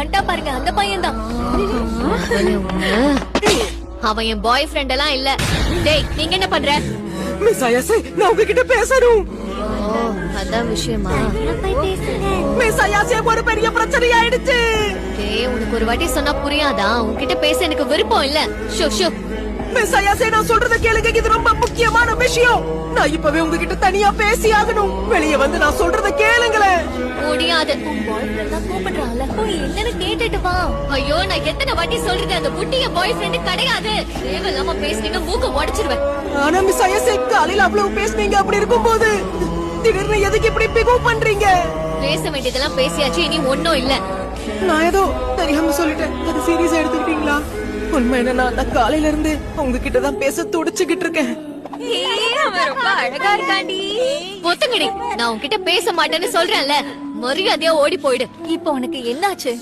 வந்துட்டா பாருங்க, அந்த பையன் தான். அவன் என் பாய் ஃப்ரெண்ட் எல்லாம் இல்ல. டேய், நீங்க என்ன பண்ற? மிஸ் அயாசே, நான் உங்ககிட்ட பேசணும். அதான் விஷயமா? மிஸ் அயாசே, ஒரு பெரிய பிரச்சனை ஆயிடுச்சு. டேய், உனக்கு ஒரு வாட்டி சொன்னா புரியாதா? உன்கிட்ட பேச எனக்கு விருப்பம் இல்ல. Show show. மிஸ் அயாசே, நான் சொல்றத கேளுங்க, இது ரொம்ப முக்கியமான விஷயம். நான் இப்பவே உங்ககிட்ட தனியா பேசி ஆகணும். வெளியே வந்து நான் சொல்றத கேளுங்களேன். முடியாது. உன் பாய் ஃப்ரெண்ட் தான் கூப்பிடுறான்ல, போய் என்னன்னு கேட்டுட்டு வா. ஐயோ, நான் எத்தனை வாட்டி சொல்றது, அந்த குட்டி என் பாய் ஃப்ரெண்ட் கிடையாது. தேவையில்லாம பேசுனீங்க, மூக்க உடைச்சிருவேன். ஆனா மிஸ் அயாசே, காலையில அவ்வளவு பேசுனீங்க. அப்படி இருக்கும்போது திடீர்னு எதுக்கு இப்படி பிகவ் பண்றீங்க? பேச வேண்டியதெல்லாம் பேசியாச்சு, இனி ஒண்ணும் இல்ல. நான் ஏதோ தெரியாம சொல்லிட்டேன். அது சீரியஸா எடுத்துக்கிட்டீங்களா? உண்மை என்னன்னா, நான் காலையில இருந்து உங்ககிட்ட தான் பேச துடிச்சுக்கிட்டு இருக்கேன். ரொம்ப அழகா இருக்காண்டி. ஒத்துங்கடி, நான் உன்கிட்ட பேச மாட்டேன்னு சொல்றேன்ல. மரியாதையா ஓடி போயிடு. இப்போ உனக்கு என்னாச்சு?